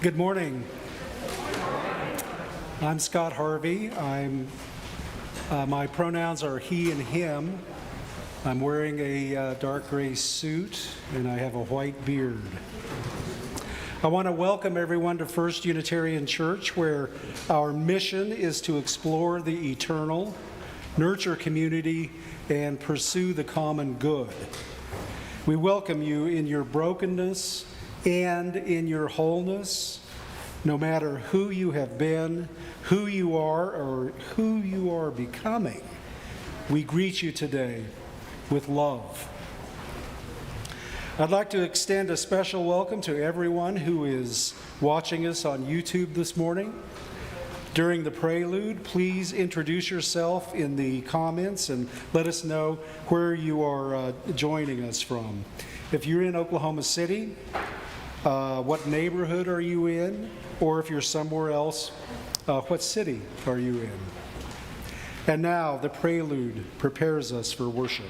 Good morning. I'm Scott Harvey. My pronouns are he and him. I'm wearing a dark gray suit and I have a white beard. I want to welcome everyone to First Unitarian Church, where our mission is to explore the eternal, nurture community, and pursue the common good. We welcome you in your brokenness and in your wholeness, no matter who you have been, who you are, or who you are becoming. We greet you today with love. I'd like to extend a special welcome to everyone who is watching us on YouTube this morning. During the prelude, please introduce yourself in the comments and let us know where you are joining us from. If you're in Oklahoma City, what neighborhood are you in? Or if you're somewhere else, what city are you in? And now the prelude prepares us for worship.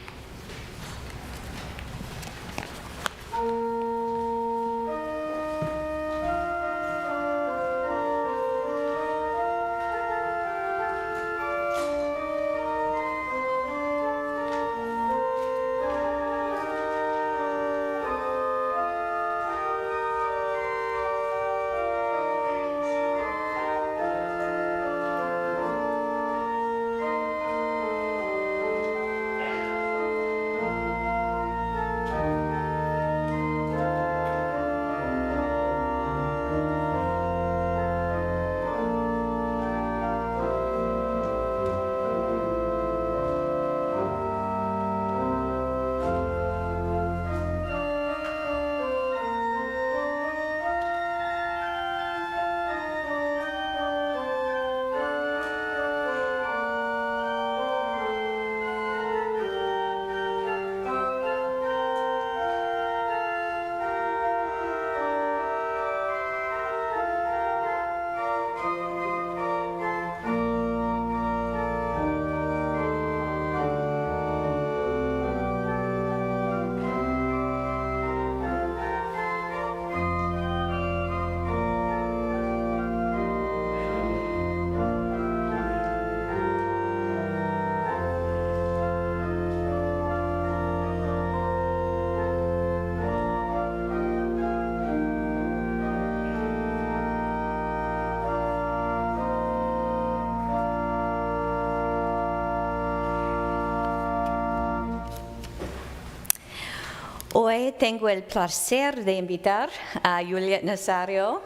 Hoy tengo el placer de invitar a Juliet Nazario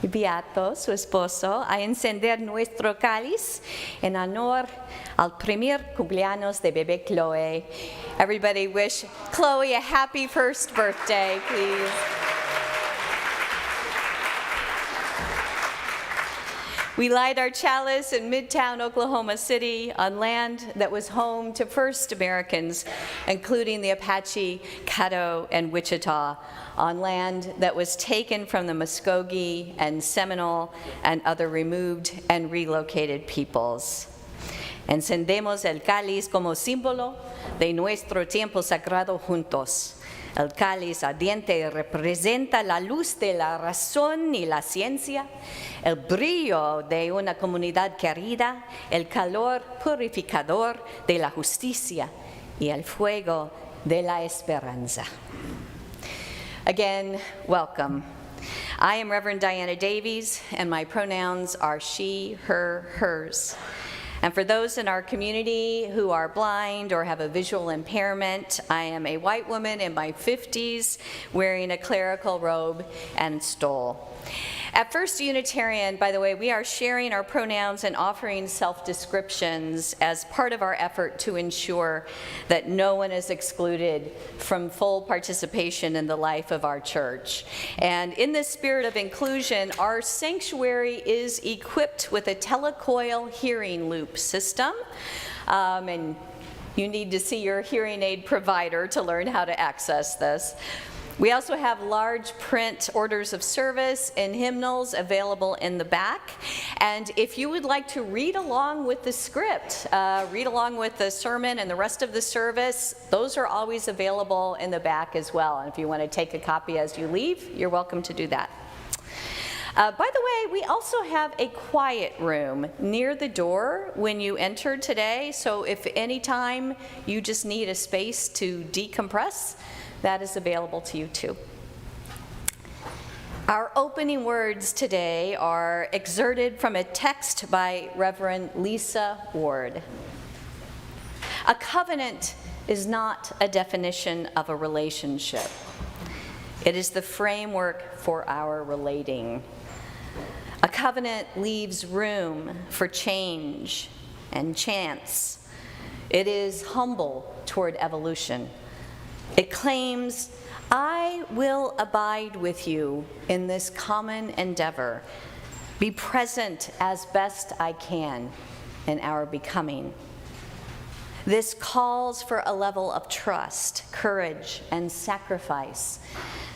y Beato, su esposo, a encender nuestro cáliz en honor al primer cumpleaños de bebé Chloe. Everybody wish Chloe a happy first birthday, please. We light our chalice in Midtown Oklahoma City on land that was home to first Americans, including the Apache, Caddo, and Wichita, on land that was taken from the Muskogee and Seminole and other removed and relocated peoples. Encendemos el cáliz como símbolo de nuestro tiempo sagrado juntos. El cáliz ardiente representa la luz de la razón y la ciencia, el brillo de una comunidad querida, el calor purificador de la justicia y el fuego de la esperanza. Again, welcome. I am Reverend Diana Davies, and my pronouns are she, her, hers. And for those in our community who are blind or have a visual impairment, I am a white woman in my 50s wearing a clerical robe and stole. At First Unitarian, by the way, we are sharing our pronouns and offering self-descriptions as part of our effort to ensure that no one is excluded from full participation in the life of our church. And in this spirit of inclusion, our sanctuary is equipped with a telecoil hearing loop system. And you need to see your hearing aid provider to learn how to access this. We also have large print orders of service and hymnals available in the back. And if you would like to read along with the script, read along with the sermon and the rest of the service, those are always available in the back as well. And if you want to take a copy as you leave, you're welcome to do that. By the way, we also have a quiet room near the door when you enter today, so if any time you just need a space to decompress, that is available to you too. Our opening words today are excerpted from a text by Reverend Lisa Ward. A covenant is not a definition of a relationship. It is the framework for our relating. A covenant leaves room for change and chance. It is humble toward evolution. It claims, I will abide with you in this common endeavor, be present as best I can in our becoming. This calls for a level of trust, courage, and sacrifice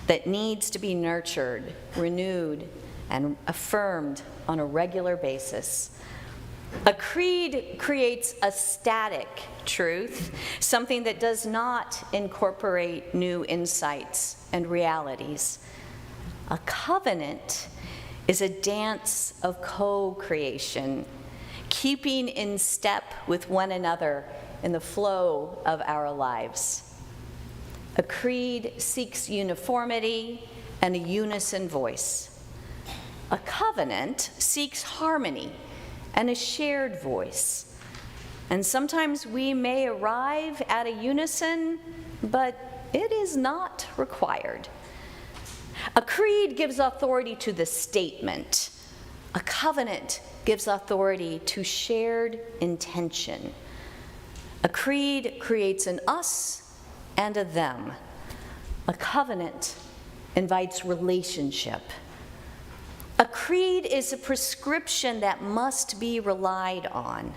that needs to be nurtured, renewed, and affirmed on a regular basis. A creed creates a static truth, something that does not incorporate new insights and realities. A covenant is a dance of co-creation, keeping in step with one another in the flow of our lives. A creed seeks uniformity and a unison voice. A covenant seeks harmony and a shared voice. And sometimes we may arrive at a unison, but it is not required. A creed gives authority to the statement. A covenant gives authority to shared intention. A creed creates an us and a them. A covenant invites relationship. A creed is a prescription that must be relied on.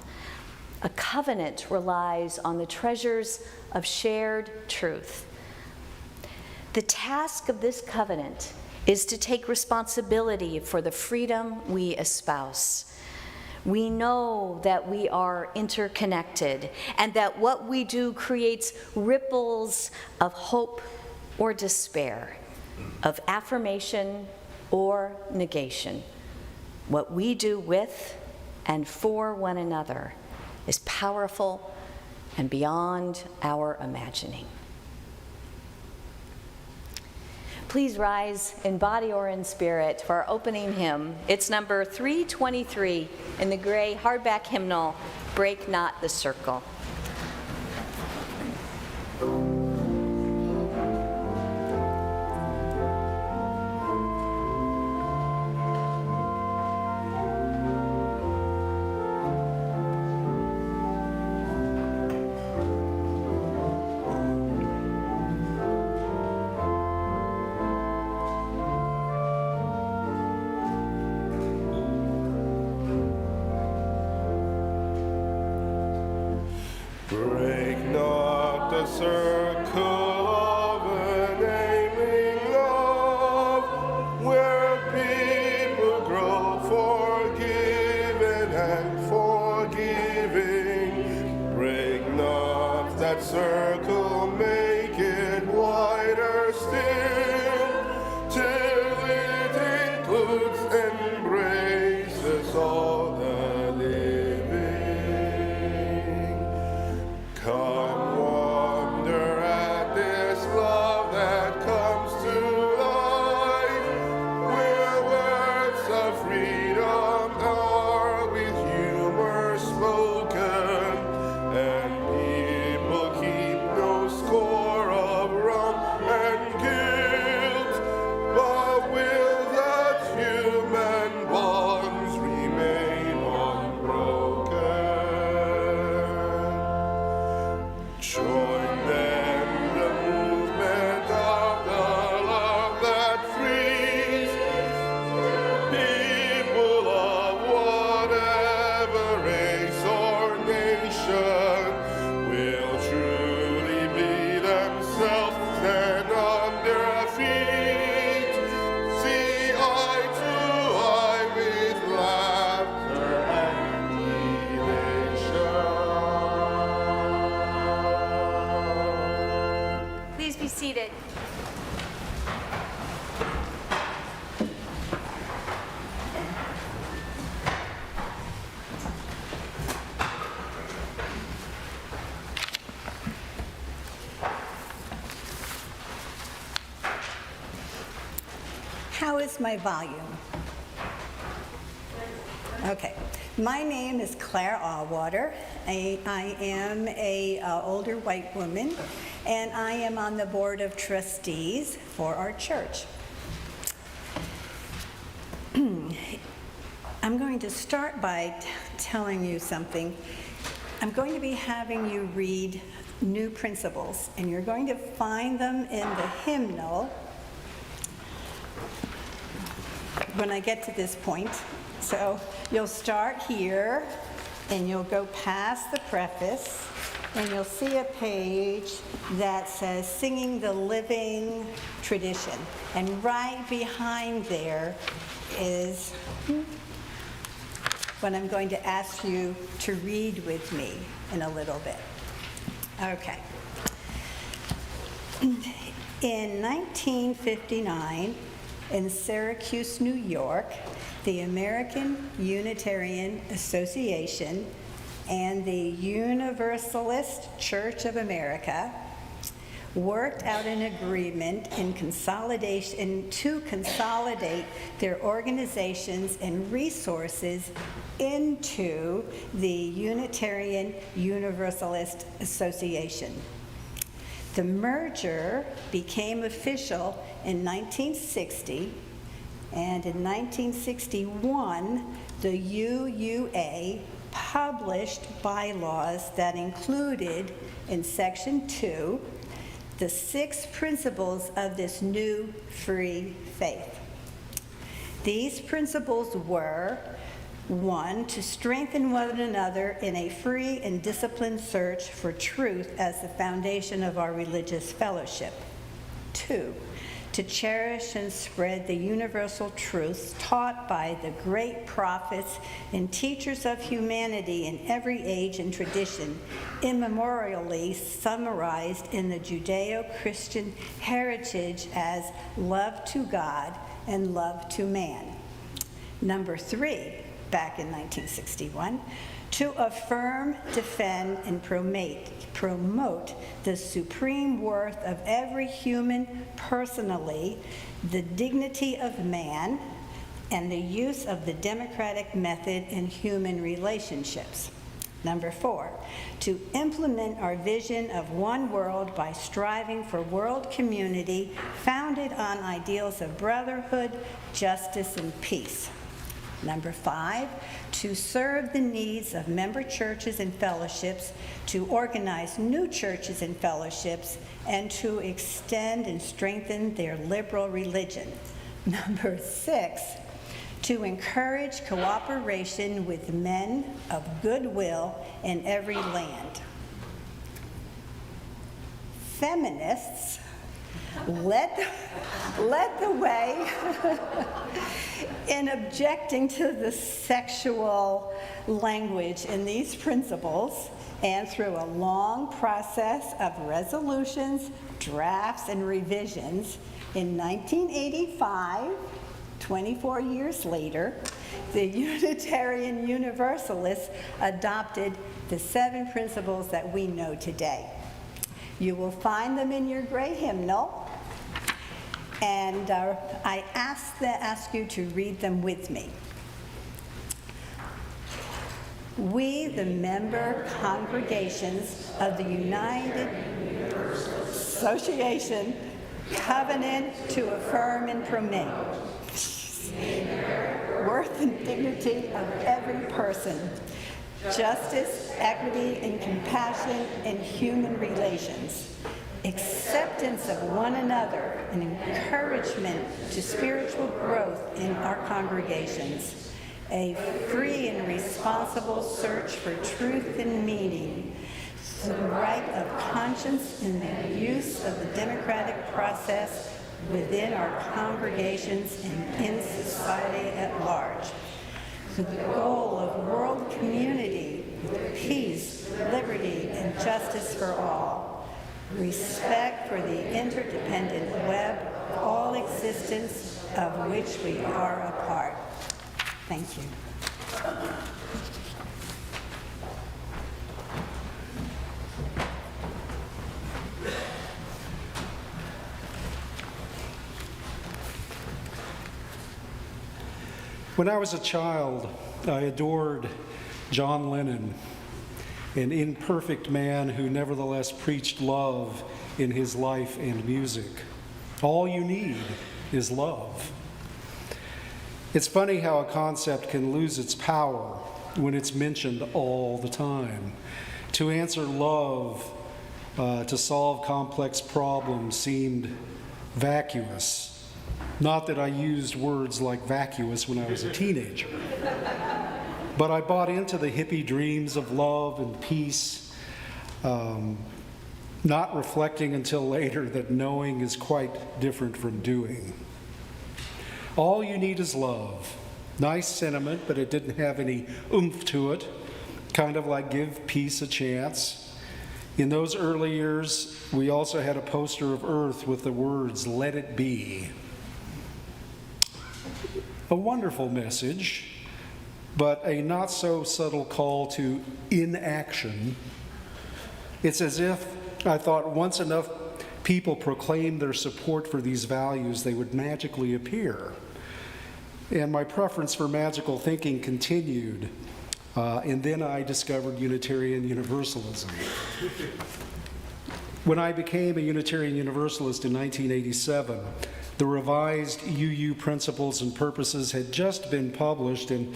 A covenant relies on the treasures of shared truth. The task of this covenant is to take responsibility for the freedom we espouse. We know that we are interconnected and that what we do creates ripples of hope or despair, of affirmation or negation. What we do with and for one another is powerful and beyond our imagining. Please rise in body or in spirit for our opening hymn. It's number 323 in the gray hardback hymnal, Break Not the Circle. Break not the circle of enabling love, where people grow forgiven and forgiving. Break not that circle, make it wider still, till it includes, embraces all the living. Come wonder at this love that comes to life, where words of freedom are with humor spoken, and people keep How is my volume? Okay. My name is Claire Allwater. I am a older white woman, and I am on the board of trustees for our church. I'm going to start by telling you something. I'm going to be having you read new principles, and you're going to find them in the hymnal when I get to this point. So you'll start here, and you'll go past the preface, and you'll see a page that says Singing the Living Tradition. And right behind there is what I'm going to ask you to read with me in a little bit. Okay. In 1959, in Syracuse, New York, the American Unitarian Association and the Universalist Church of America worked out an agreement to consolidate their organizations and resources into the Unitarian Universalist Association. The merger became official in 1960, and in 1961, the UUA published bylaws that included, in Section 2, the 6 principles of this new free faith. These principles were: 1, to strengthen one another in a free and disciplined search for truth as the foundation of our religious fellowship. 2, to cherish and spread the universal truths taught by the great prophets and teachers of humanity in every age and tradition, immemorially summarized in the Judeo-Christian heritage as love to God and love to man. Number 3, back in 1961, to affirm, defend, and promote the supreme worth of every human personally, the dignity of man, and the use of the democratic method in human relationships. Number 4, to implement our vision of one world by striving for world community founded on ideals of brotherhood, justice, and peace. Number 5, to serve the needs of member churches and fellowships, to organize new churches and fellowships, and to extend and strengthen their liberal religion. Number 6, to encourage cooperation with men of goodwill in every land. Feminists led the way in objecting to the sexual language in these principles, and through a long process of resolutions, drafts, and revisions, in 1985, 24 years later, the Unitarian Universalists adopted the 7 principles that we know today. You will find them in your gray hymnal, and I ask you to read them with me. We, the member congregations of the United Association, covenant to affirm and promote worth and dignity of every person, justice, equity, and compassion in human relations, acceptance of one another, and encouragement to spiritual growth in our congregations, a free and responsible search for truth and meaning, the right of conscience in the use of the democratic process within our congregations and in society at large, the goal of world community with peace, liberty, and justice for all, respect for the interdependent web, all existence of which we are a part. Thank you. When I was a child, I adored John Lennon, an imperfect man who nevertheless preached love in his life and music. All you need is love. It's funny how a concept can lose its power when it's mentioned all the time. To answer love, to solve complex problems seemed vacuous. Not that I used words like vacuous when I was a teenager. But I bought into the hippie dreams of love and peace, not reflecting until later that knowing is quite different from doing. All you need is love. Nice sentiment, but it didn't have any oomph to it, kind of like give peace a chance. In those early years, we also had a poster of Earth with the words, "Let it be." A wonderful message, but a not so subtle call to inaction. It's as if I thought once enough people proclaimed their support for these values, they would magically appear. And my preference for magical thinking continued. And then I discovered Unitarian Universalism. When I became a Unitarian Universalist in 1987, the revised UU Principles and Purposes had just been published, and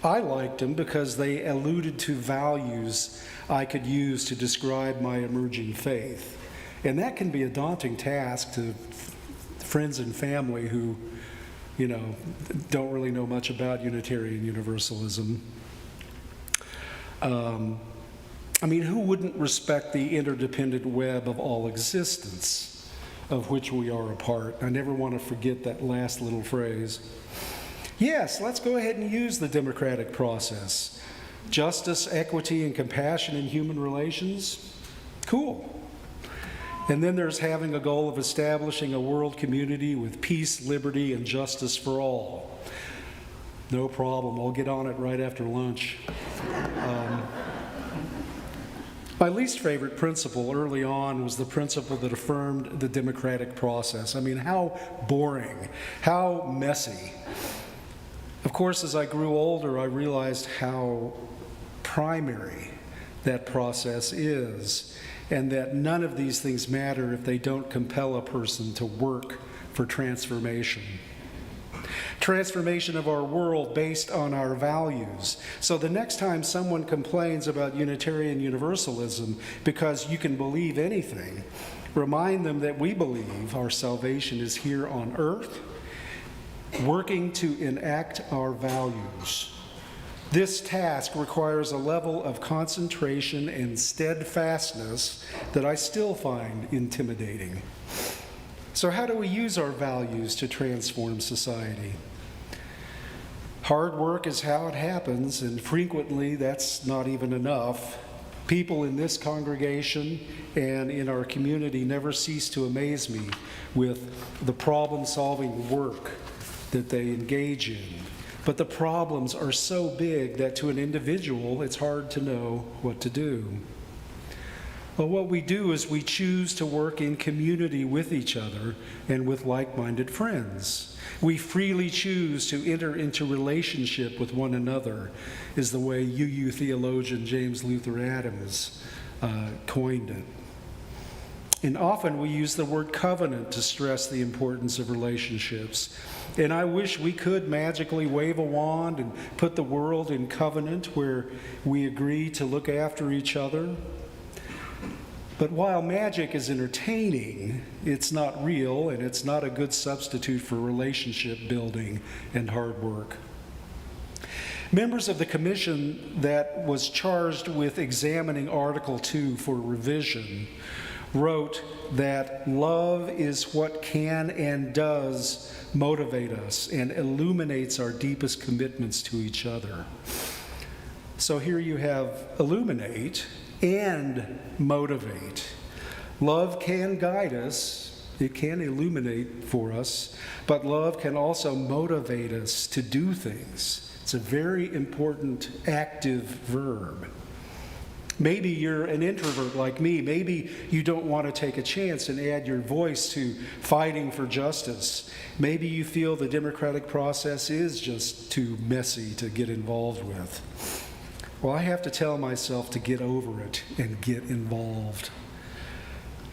I liked them because they alluded to values I could use to describe my emerging faith. And that can be a daunting task to friends and family who, don't really know much about Unitarian Universalism. Who wouldn't respect the interdependent web of all existence, of which we are a part? I never want to forget that last little phrase. Yes, let's go ahead and use the democratic process. Justice, equity, and compassion in human relations? Cool. And then there's having a goal of establishing a world community with peace, liberty, and justice for all. No problem. I'll get on it right after lunch. My least favorite principle early on was the principle that affirmed the democratic process. How boring, how messy. Of course, as I grew older, I realized how primary that process is, and that none of these things matter if they don't compel a person to work for transformation. Transformation of our world based on our values. So the next time someone complains about Unitarian Universalism because you can believe anything, remind them that we believe our salvation is here on earth, working to enact our values. This task requires a level of concentration and steadfastness that I still find intimidating. So how do we use our values to transform society? Hard work is how it happens, and frequently that's not even enough. People in this congregation and in our community never cease to amaze me with the problem-solving work that they engage in. But the problems are so big that to an individual, it's hard to know what to do. Well, what we do is we choose to work in community with each other and with like-minded friends. We freely choose to enter into relationship with one another, is the way UU theologian James Luther Adams coined it. And often we use the word covenant to stress the importance of relationships. And I wish we could magically wave a wand and put the world in covenant where we agree to look after each other. But while magic is entertaining, it's not real, and it's not a good substitute for relationship building and hard work. Members of the commission that was charged with examining Article 2 for revision wrote that love is what can and does motivate us and illuminates our deepest commitments to each other. So here you have illuminate and motivate. Love can guide us, it can illuminate for us, but love can also motivate us to do things. It's a very important active verb. Maybe you're an introvert like me. Maybe you don't want to take a chance and add your voice to fighting for justice. Maybe you feel the democratic process is just too messy to get involved with. Well, I have to tell myself to get over it and get involved.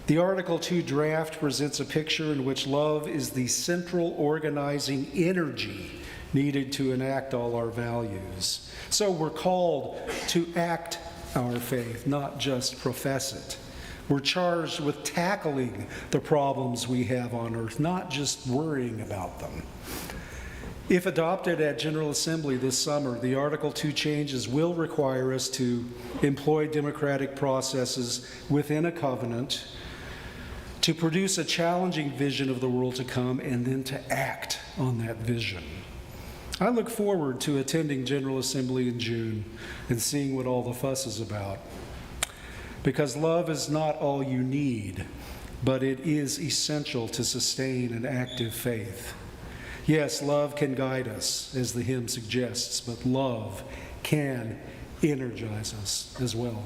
The Article 2 draft presents a picture in which love is the central organizing energy needed to enact all our values. So we're called to act our faith, not just profess it. We're charged with tackling the problems we have on earth, not just worrying about them. If adopted at General Assembly this summer, the Article 2 changes will require us to employ democratic processes within a covenant, to produce a challenging vision of the world to come, and then to act on that vision. I look forward to attending General Assembly in June and seeing what all the fuss is about. Because love is not all you need, but it is essential to sustain an active faith. Yes, love can guide us, as the hymn suggests, but love can energize us as well.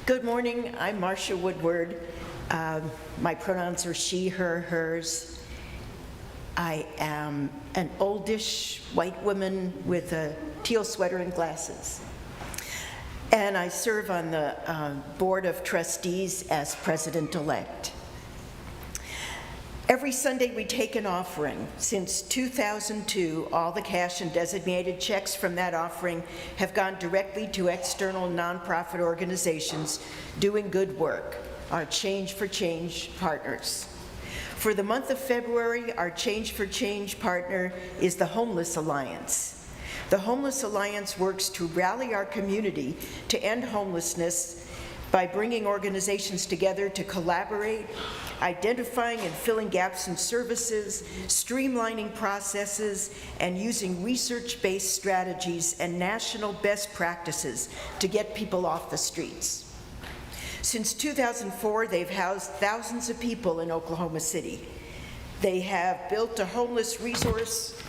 Good morning, I'm Marcia Woodward. My pronouns are she, her, hers. I am an oldish white woman with a teal sweater and glasses. And I serve on the Board of Trustees as President-elect. Every Sunday we take an offering. Since 2002, all the cash and designated checks from that offering have gone directly to external nonprofit organizations doing good work, our Change for Change partners. For the month of February, our Change for Change partner is the Homeless Alliance. The Homeless Alliance works to rally our community to end homelessness by bringing organizations together to collaborate, identifying and filling gaps in services, streamlining processes, and using research-based strategies and national best practices to get people off the streets. Since 2004, they've housed thousands of people in Oklahoma City. They have built a homeless resource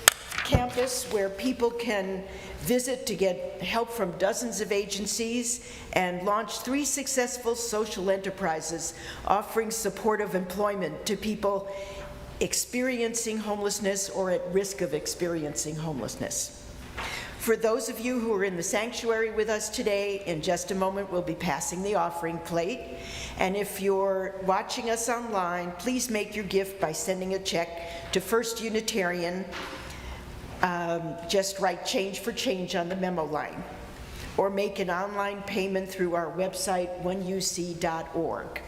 campus where people can visit to get help from dozens of agencies, and launched 3 successful social enterprises offering supportive employment to people experiencing homelessness or at risk of experiencing homelessness. For those of you who are in the sanctuary with us today, in just a moment we'll be passing the offering plate. And if you're watching us online, please make your gift by sending a check to First Unitarian. Just write Change for Change on the memo line, or make an online payment through our website, 1UC.org.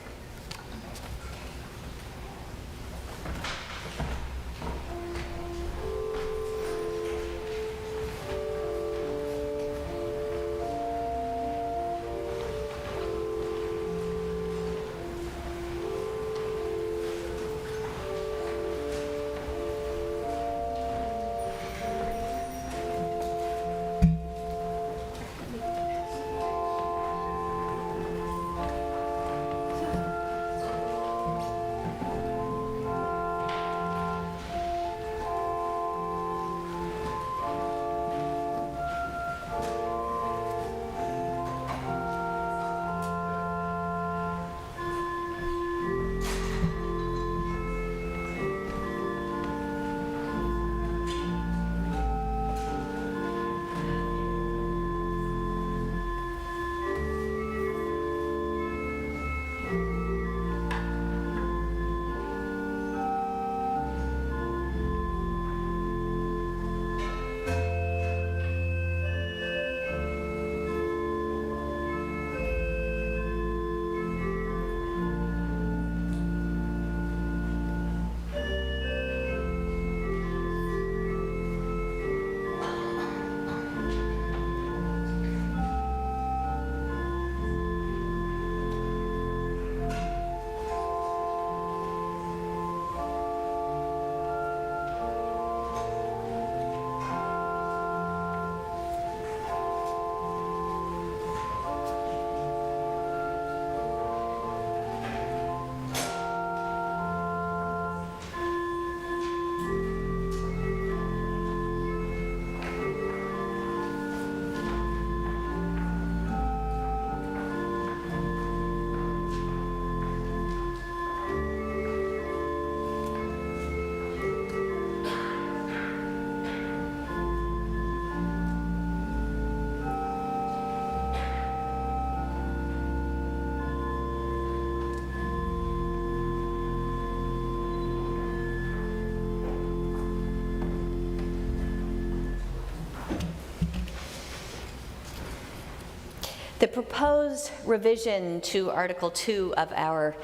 The proposed revision to Article 2 of our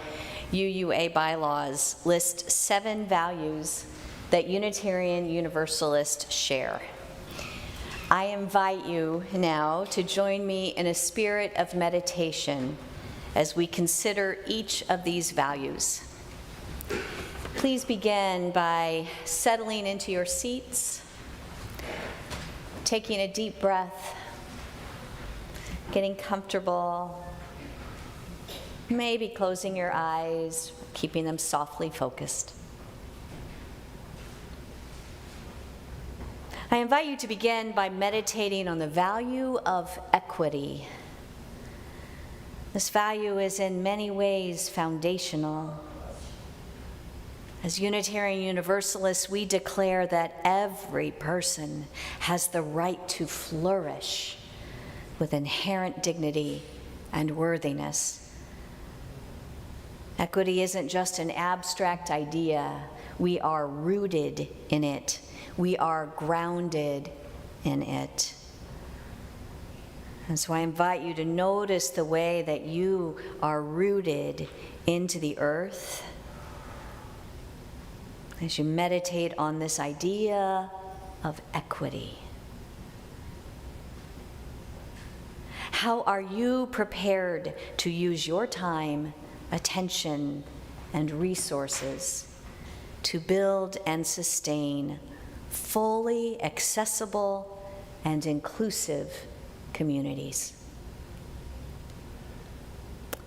UUA bylaws lists 7 values that Unitarian Universalists share. I invite you now to join me in a spirit of meditation as we consider each of these values. Please begin by settling into your seats, taking a deep breath, getting comfortable, maybe closing your eyes, keeping them softly focused. I invite you to begin by meditating on the value of equity. This value is in many ways foundational. As Unitarian Universalists, we declare that every person has the right to flourish with inherent dignity and worthiness. Equity isn't just an abstract idea. We are rooted in it. We are grounded in it. And so I invite you to notice the way that you are rooted into the earth as you meditate on this idea of equity. How are you prepared to use your time, attention, and resources to build and sustain fully accessible and inclusive communities?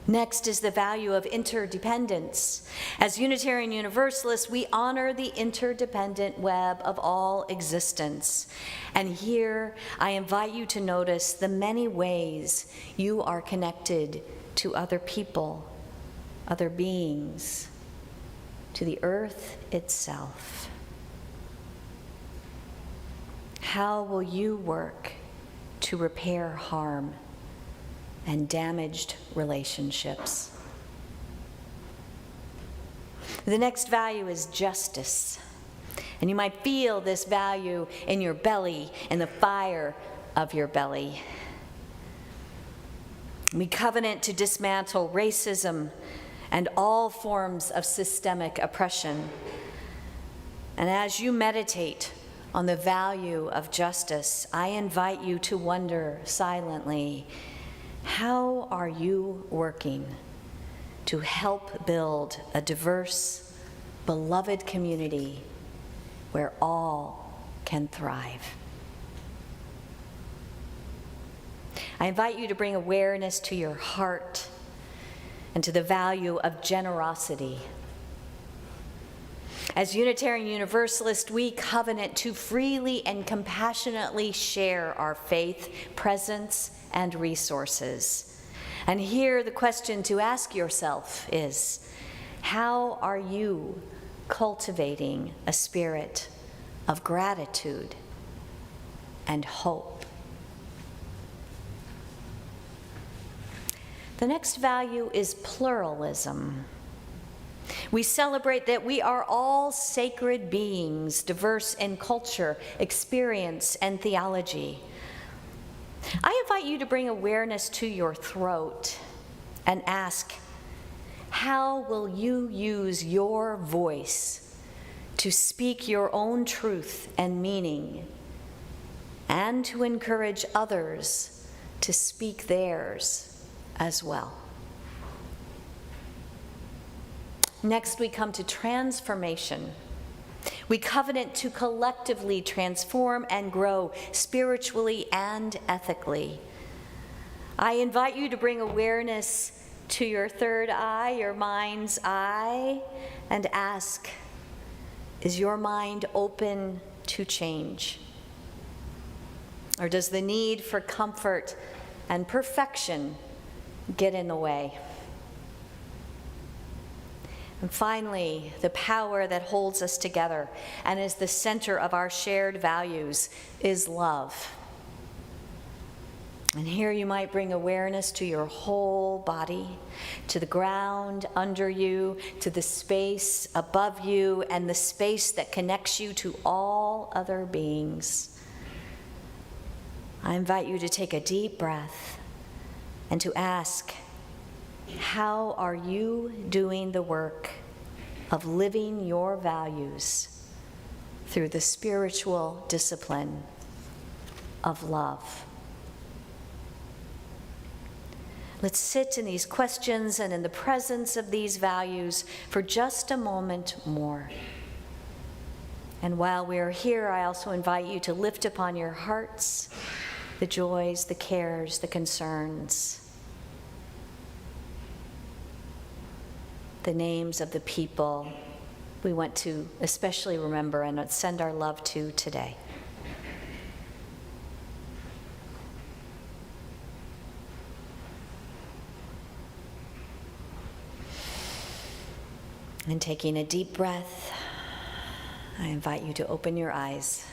Next is the value of interdependence. As Unitarian Universalists, we honor the interdependent web of all existence. And here, I invite you to notice the many ways you are connected to other people, other beings, to the earth itself. How will you work to repair harm and damaged relationships? The next value is justice. And you might feel this value in your belly, in the fire of your belly. We covenant to dismantle racism and all forms of systemic oppression. And as you meditate on the value of justice, I invite you to wonder silently, how are you working to help build a diverse, beloved community where all can thrive? I invite you to bring awareness to your heart and to the value of generosity. As Unitarian Universalists, we covenant to freely and compassionately share our faith, presence, and resources. And here the question to ask yourself is, how are you cultivating a spirit of gratitude and hope? The next value is pluralism. We celebrate that we are all sacred beings, diverse in culture, experience, and theology. I invite you to bring awareness to your throat and ask, how will you use your voice to speak your own truth and meaning, and to encourage others to speak theirs as well? Next, we come to transformation. We covenant to collectively transform and grow spiritually and ethically. I invite you to bring awareness to your third eye, your mind's eye, and ask, is your mind open to change? Or does the need for comfort and perfection get in the way? And finally, the power that holds us together and is the center of our shared values is love. And here you might bring awareness to your whole body, to the ground under you, to the space above you, and the space that connects you to all other beings. I invite you to take a deep breath and to ask, how are you doing the work of living your values through the spiritual discipline of love? Let's sit in these questions and in the presence of these values for just a moment more. And while we are here, I also invite you to lift upon your hearts the joys, the cares, the concerns, the names of the people we want to especially remember and send our love to today. And taking a deep breath, I invite you to open your eyes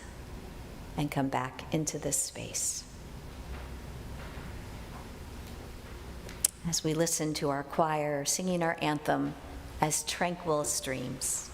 and come back into this space. As we listen to our choir singing our anthem as tranquil streams.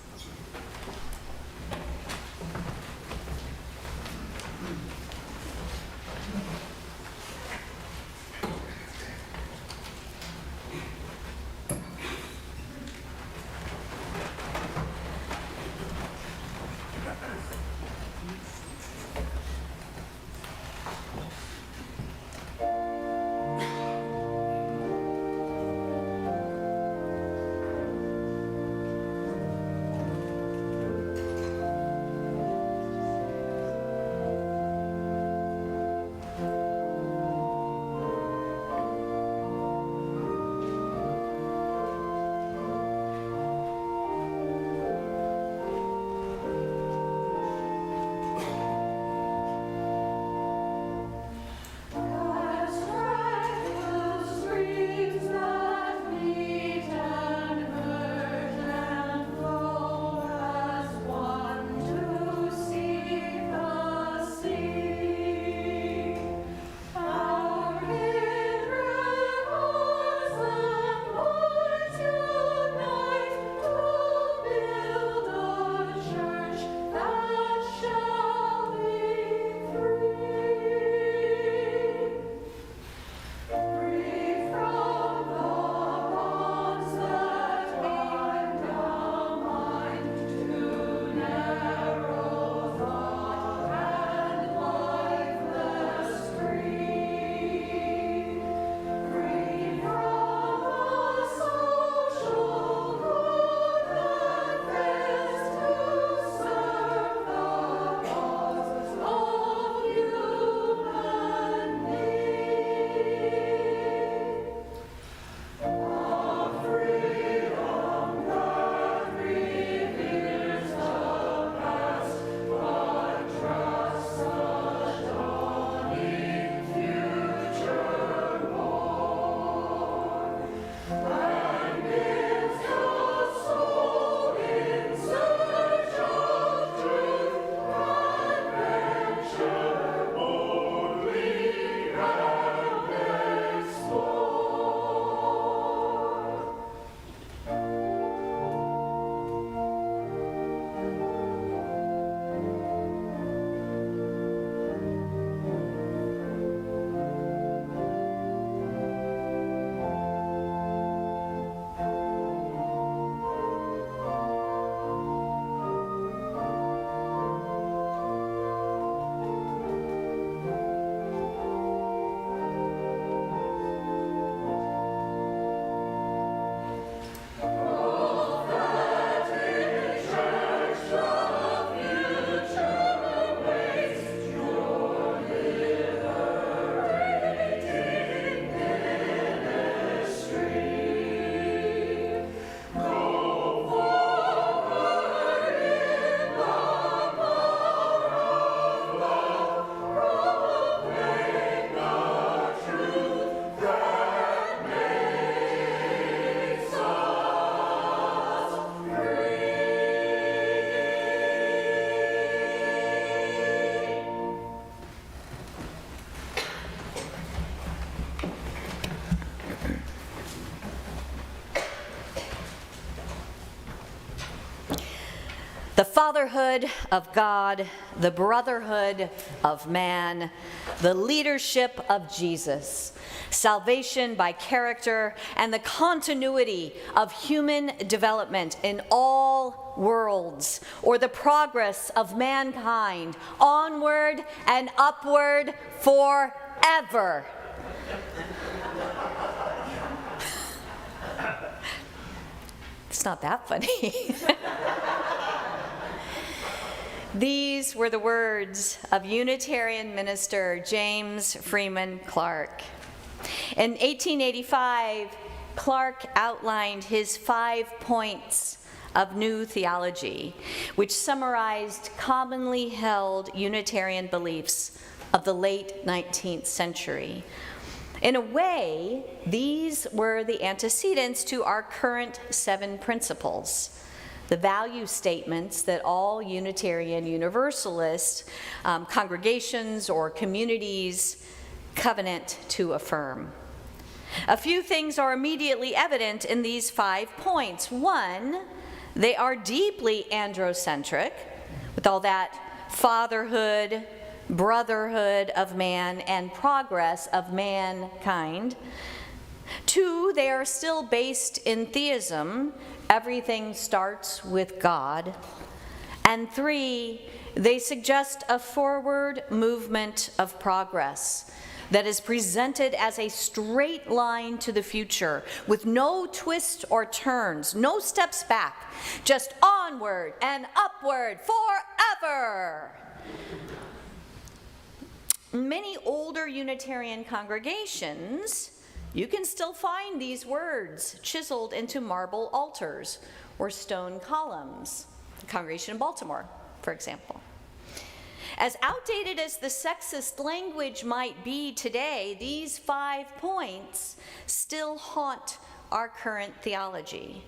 the fatherhood of God, the brotherhood of man, the leadership of Jesus, salvation by character, and the continuity of human development in all worlds, or the progress of mankind onward and upward forever. It's not that funny. These were the words of Unitarian minister James Freeman Clarke. In 1885, Clarke outlined his 5 points of new theology, which summarized commonly held Unitarian beliefs of the late 19th century. In a way, these were the antecedents to our current 7 principles, the value statements that all Unitarian Universalist congregations or communities covenant to affirm. A few things are immediately evident in these 5 points. 1, they are deeply androcentric, with all that fatherhood, brotherhood of man, and progress of mankind. 2, they are still based in theism. Everything starts with God. And 3, they suggest a forward movement of progress that is presented as a straight line to the future with no twists or turns, no steps back, just onward and upward forever. In many older Unitarian congregations, you can still find these words chiseled into marble altars or stone columns. The congregation in Baltimore, for example. As outdated as the sexist language might be today, these 5 points still haunt our current theology.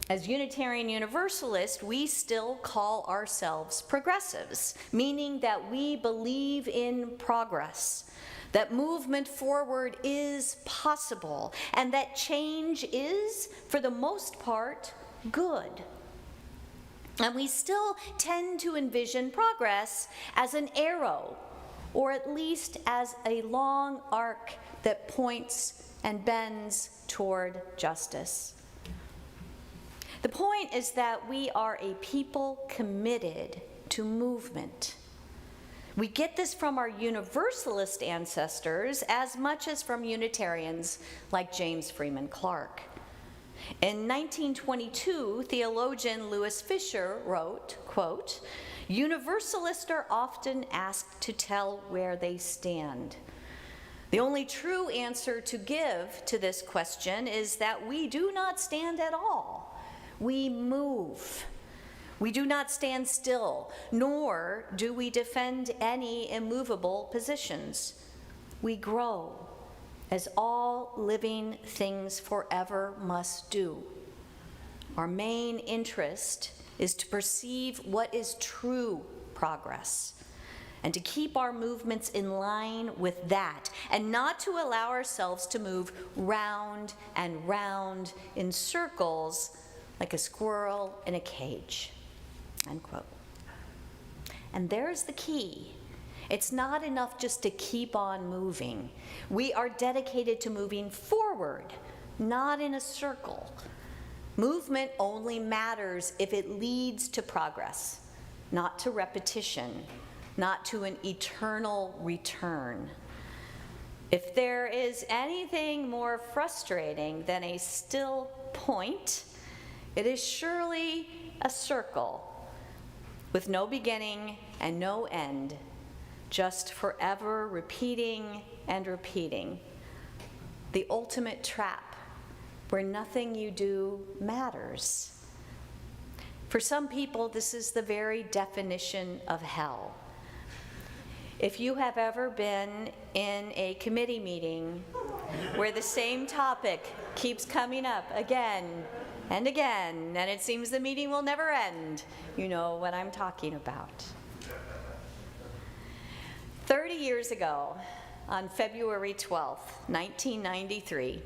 As Unitarian Universalists, we still call ourselves progressives, meaning that we believe in progress, that movement forward is possible, and that change is, for the most part, good. And we still tend to envision progress as an arrow, or at least as a long arc that points and bends toward justice. The point is that we are a people committed to movement. We get this from our Universalist ancestors as much as from Unitarians like James Freeman Clarke. In 1922, theologian Louis Fisher wrote, quote, "Universalists are often asked to tell where they stand. The only true answer to give to this question is that we do not stand at all. We move. We do not stand still, nor do we defend any immovable positions. We grow, as all living things forever must do. Our main interest is to perceive what is true progress, and to keep our movements in line with that, and not to allow ourselves to move round and round in circles like a squirrel in a cage." Unquote. And there's the key. It's not enough just to keep on moving. We are dedicated to moving forward, not in a circle. Movement only matters if it leads to progress, not to repetition, not to an eternal return. If there is anything more frustrating than a still point, it is surely a circle with no beginning and no end, just forever repeating and repeating. The ultimate trap where nothing you do matters. For some people, this is the very definition of hell. If you have ever been in a committee meeting where the same topic keeps coming up again and again, and it seems the meeting will never end, you know what I'm talking about. 30 years ago, on February 12th, 1993,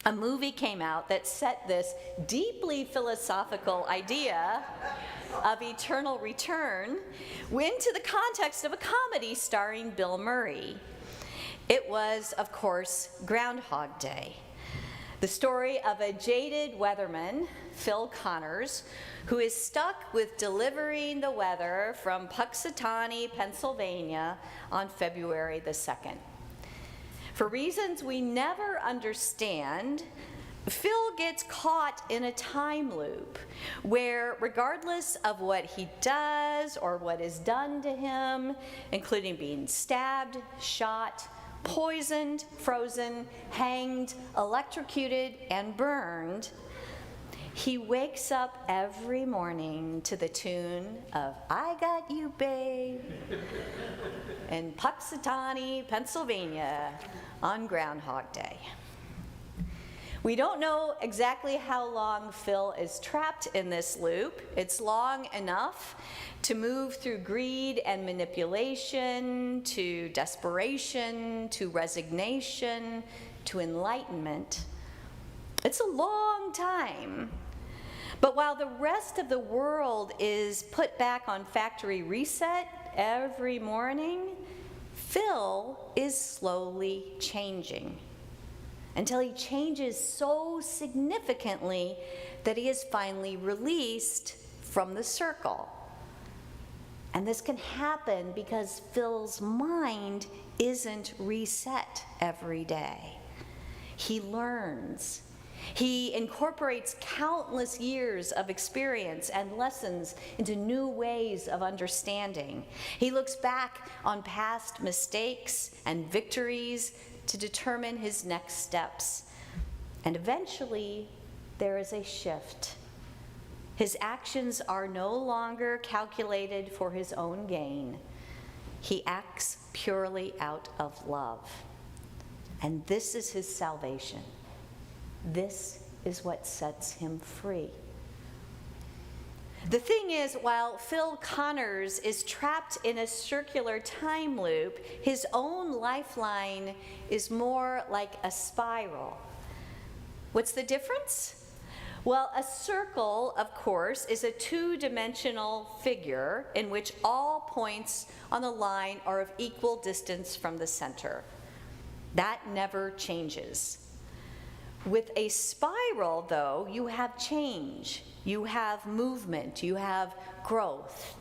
a movie came out that set this deeply philosophical idea of eternal return into the context of a comedy starring Bill Murray. It was, of course, Groundhog Day, the story of a jaded weatherman, Phil Connors, who is stuck with delivering the weather from Punxsutawney, Pennsylvania on February the 2nd. For reasons we never understand, Phil gets caught in a time loop where, regardless of what he does or what is done to him, including being stabbed, shot, poisoned, frozen, hanged, electrocuted, and burned, he wakes up every morning to the tune of "I Got You, Babe" in Punxsutawney, Pennsylvania on Groundhog Day. We don't know exactly how long Phil is trapped in this loop. It's long enough to move through greed and manipulation, to desperation, to resignation, to enlightenment. It's a long time. But while the rest of the world is put back on factory reset every morning, Phil is slowly changing until he changes so significantly that he is finally released from the circle. And this can happen because Phil's mind isn't reset every day. He learns. He incorporates countless years of experience and lessons into new ways of understanding. He looks back on past mistakes and victories to determine his next steps. And eventually, there is a shift. His actions are no longer calculated for his own gain. He acts purely out of love. And this is his salvation. This is what sets him free. The thing is, while Phil Connors is trapped in a circular time loop, his own lifeline is more like a spiral. What's the difference? Well, a circle, of course, is a two-dimensional figure in which all points on the line are of equal distance from the center. That never changes. With a spiral, though, you have change, you have movement, you have growth.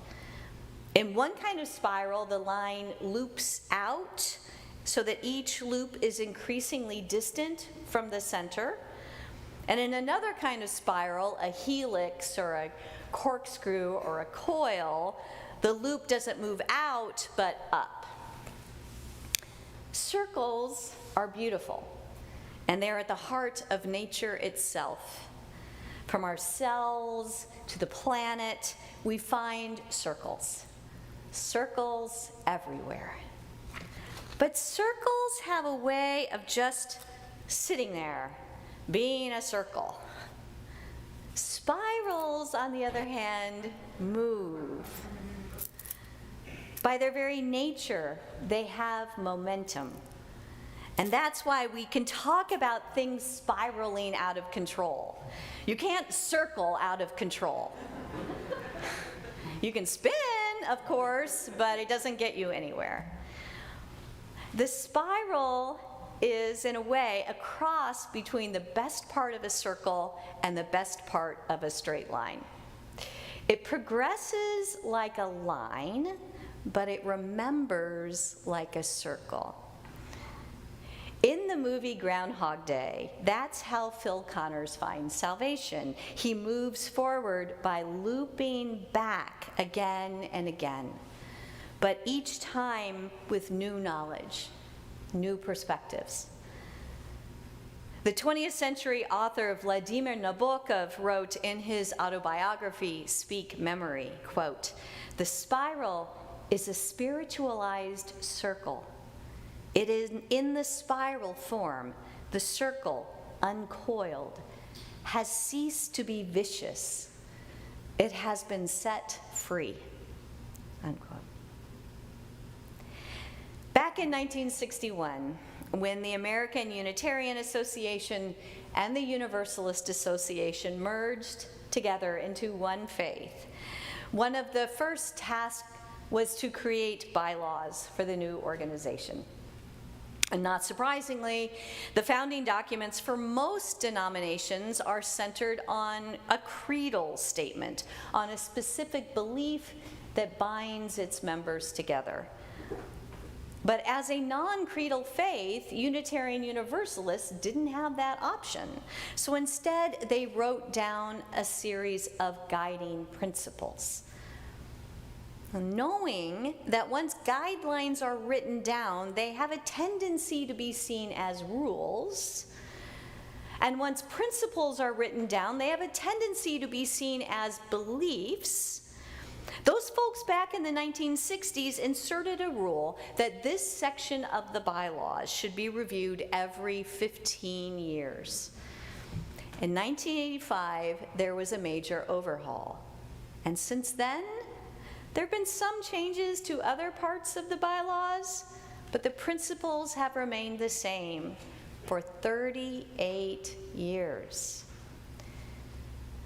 In one kind of spiral, the line loops out so that each loop is increasingly distant from the center. And in another kind of spiral, a helix or a corkscrew or a coil, the loop doesn't move out but up. Circles are beautiful, and they're at the heart of nature itself. From our cells to the planet, we find circles. Circles everywhere. But circles have a way of just sitting there, being a circle. Spirals, on the other hand, move. By their very nature, they have momentum. And that's why we can talk about things spiraling out of control. You can't circle out of control. You can spin, of course, but it doesn't get you anywhere. The spiral is, in a way, a cross between the best part of a circle and the best part of a straight line. It progresses like a line, but it remembers like a circle. In the movie Groundhog Day, that's how Phil Connors finds salvation. He moves forward by looping back again and again, but each time with new knowledge, new perspectives. The 20th century author Vladimir Nabokov wrote in his autobiography, Speak Memory, quote, "The spiral is a spiritualized circle. It is in the spiral form, the circle, uncoiled, has ceased to be vicious. It has been set free." Unquote. Back in 1961, when the American Unitarian Association and the Universalist Association merged together into one faith, one of the first tasks was to create bylaws for the new organization. And not surprisingly, the founding documents for most denominations are centered on a creedal statement, on a specific belief that binds its members together. But as a non-creedal faith, Unitarian Universalists didn't have that option. So instead, they wrote down a series of guiding principles. Knowing that once guidelines are written down, they have a tendency to be seen as rules. And once principles are written down, they have a tendency to be seen as beliefs. Those folks back in the 1960s inserted a rule that this section of the bylaws should be reviewed every 15 years. In 1985, there was a major overhaul. And since then, there have been some changes to other parts of the bylaws, but the principles have remained the same for 38 years.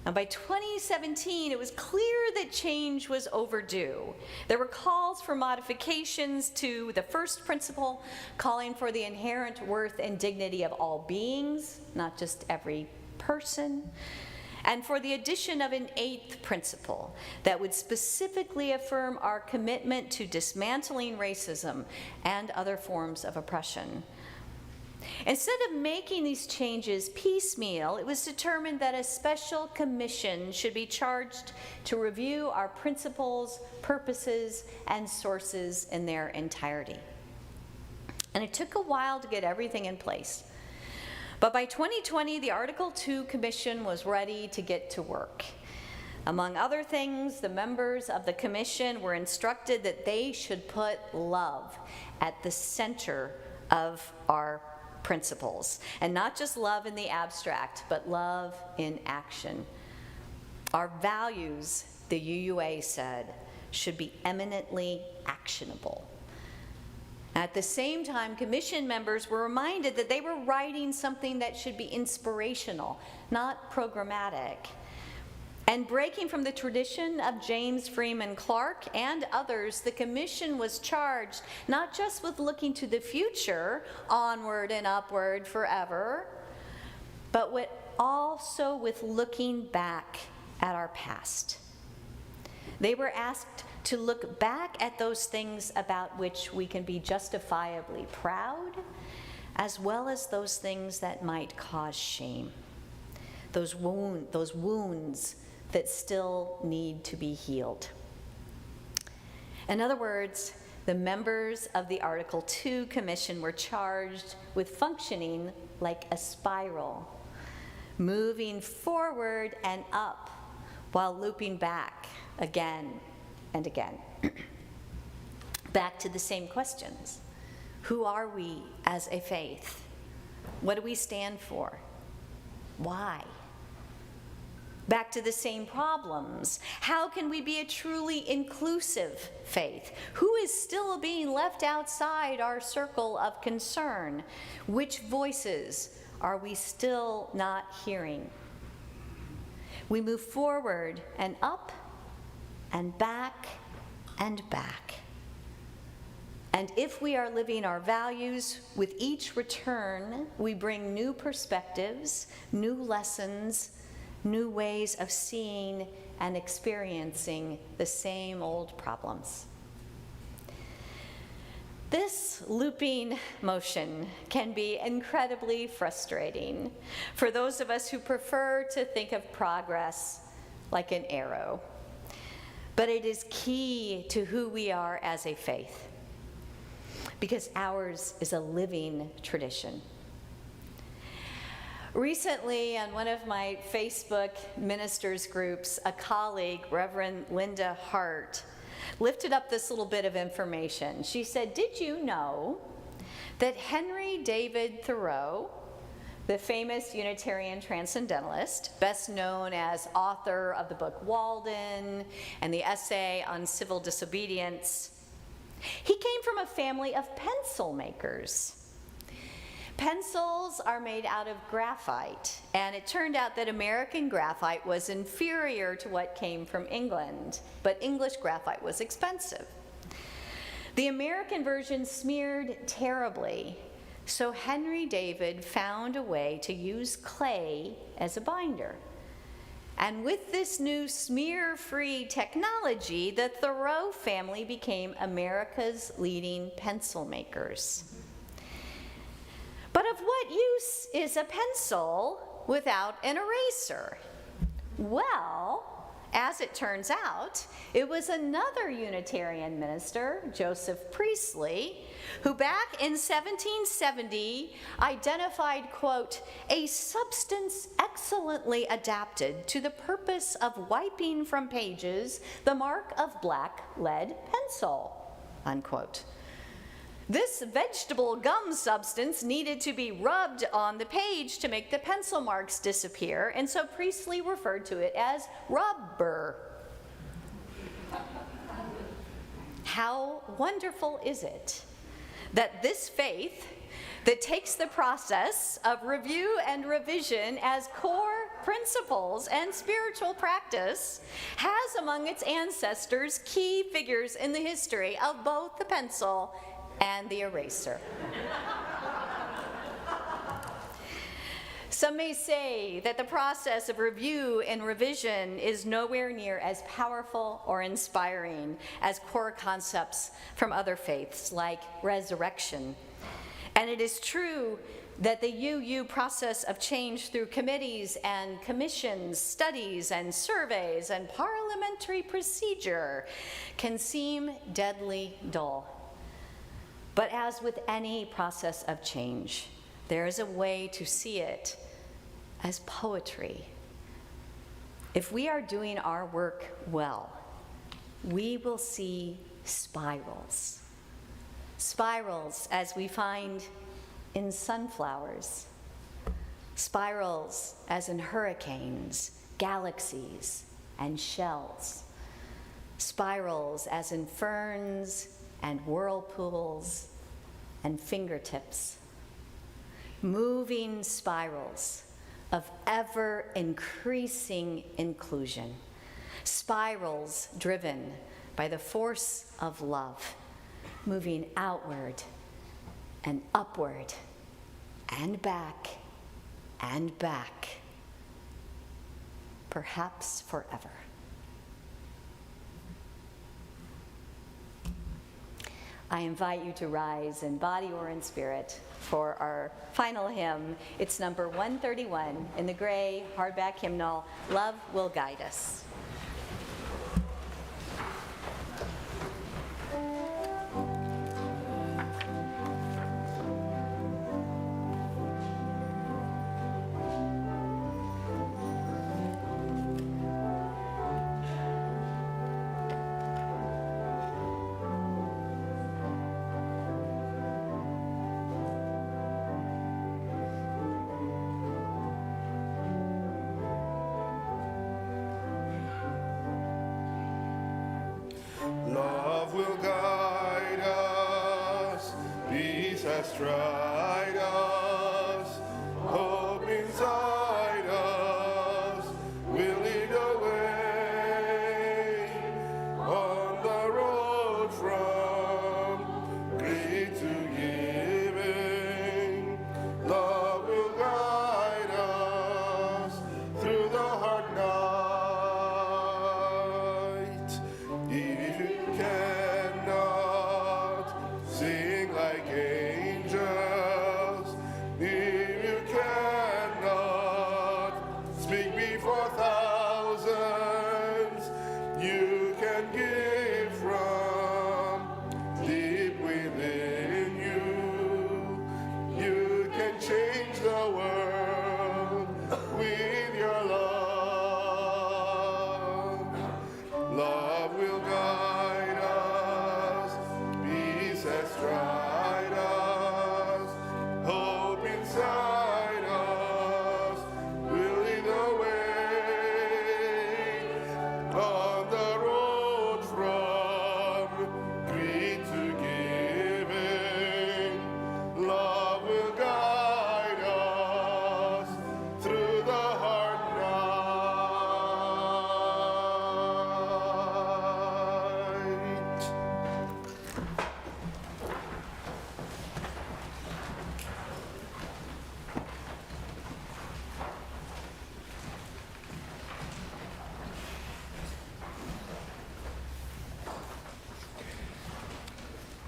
Now, by 2017, it was clear that change was overdue. There were calls for modifications to the first principle, calling for the inherent worth and dignity of all beings, not just every person, and for the addition of an eighth principle that would specifically affirm our commitment to dismantling racism and other forms of oppression. Instead of making these changes piecemeal, it was determined that a special commission should be charged to review our principles, purposes, and sources in their entirety. And it took a while to get everything in place. But by 2020, the Article 2 Commission was ready to get to work. Among other things, the members of the commission were instructed that they should put love at the center of our principles. And not just love in the abstract, but love in action. Our values, the UUA said, should be eminently actionable. At the same time, commission members were reminded that they were writing something that should be inspirational, not programmatic. And breaking from the tradition of James Freeman Clarke and others, the commission was charged not just with looking to the future, onward and upward forever, but also with looking back at our past. They were asked to look back at those things about which we can be justifiably proud, as well as those things that might cause shame, those wounds that still need to be healed. In other words, the members of the Article 2 Commission were charged with functioning like a spiral, moving forward and up while looping back again and again. Back to the same questions. Who are we as a faith? What do we stand for? Why? Back to the same problems. How can we be a truly inclusive faith? Who is still being left outside our circle of concern? Which voices are we still not hearing? We move forward and up and back and back. And if we are living our values, with each return, we bring new perspectives, new lessons, new ways of seeing and experiencing the same old problems. This looping motion can be incredibly frustrating for those of us who prefer to think of progress like an arrow. But it is key to who we are as a faith, because ours is a living tradition. Recently, on one of my Facebook ministers groups, a colleague, Reverend Linda Hart, lifted up this little bit of information. She said, "Did you know that Henry David Thoreau, the famous Unitarian transcendentalist, best known as author of the book Walden and the essay on civil disobedience, he came from a family of pencil makers. Pencils are made out of graphite, and it turned out that American graphite was inferior to what came from England, but English graphite was expensive. The American version smeared terribly, so Henry David found a way to use clay as a binder. And with this new smear-free technology, the Thoreau family became America's leading pencil makers. But of what use is a pencil without an eraser? Well, as it turns out, it was another Unitarian minister, Joseph Priestley, who back in 1770 identified, quote, a substance excellently adapted to the purpose of wiping from pages the mark of black lead pencil, unquote. This vegetable gum substance needed to be rubbed on the page to make the pencil marks disappear, and so Priestley referred to it as rubber. How wonderful is it that this faith that takes the process of review and revision as core principles and spiritual practice has among its ancestors key figures in the history of both the pencil and the eraser. Some may say that the process of review and revision is nowhere near as powerful or inspiring as core concepts from other faiths like resurrection. And it is true that the UU process of change through committees and commissions, studies and surveys and parliamentary procedure can seem deadly dull. But as with any process of change, there is a way to see it as poetry. If we are doing our work well, we will see spirals. Spirals as we find in sunflowers. Spirals as in hurricanes, galaxies, and shells. Spirals as in ferns and whirlpools and fingertips. Moving spirals of ever-increasing inclusion. Spirals driven by the force of love, moving outward and upward and back, perhaps forever. I invite you to rise in body or in spirit for our final hymn. It's number 131 in the gray hardback hymnal, Love Will Guide Us. Love will guide us, peace has tried us, hope inside us will lead the way on the road from greed to giving. Love will guide us through the hard night. If you cannot sing like angels,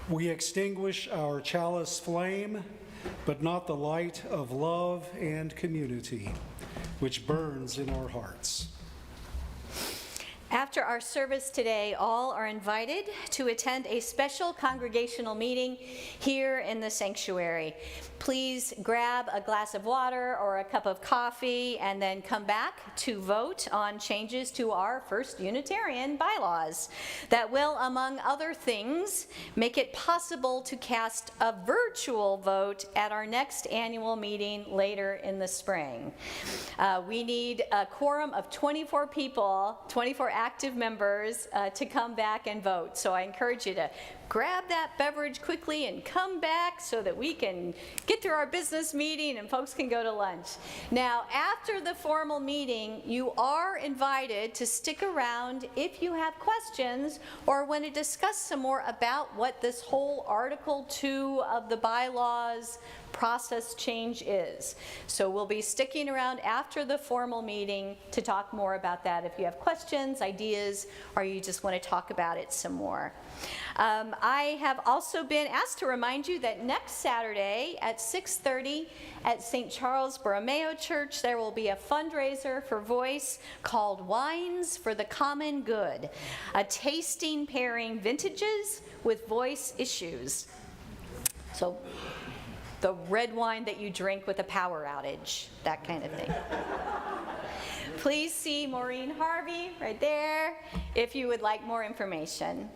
We extinguish our chalice flame, but not the light of love and community, which burns in our hearts. After our service today, all are invited to attend a special congregational meeting here in the sanctuary. Please grab a glass of water or a cup of coffee and then come back to vote on changes to our First Unitarian bylaws that will, among other things, make it possible to cast a virtual vote at our next annual meeting later in the spring. We need a quorum of 24 people, 24 active members to come back and vote. So I encourage you to grab that beverage quickly and come back so that we can get through our business meeting and folks can go to lunch. Now, after the formal meeting, you are invited to stick around if you have questions or want to discuss some more about what this whole Article 2 of the bylaws process change is. So we'll be sticking around after the formal meeting to talk more about that if you have questions, ideas, or you just want to talk about it some more. I have also been asked to remind you that next Saturday at 6:30 at St. Charles Borromeo Church, there will be a fundraiser for Voice called Wines for the Common Good, a tasting pairing vintages with voice issues. So the red wine that you drink with a power outage, that kind of thing. Please see Maureen Harvey right there if you would like more information.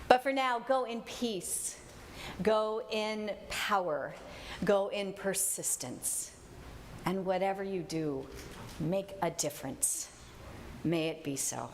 But for now, go in peace, go in power, go in persistence, and whatever you do, make a difference. May it be so.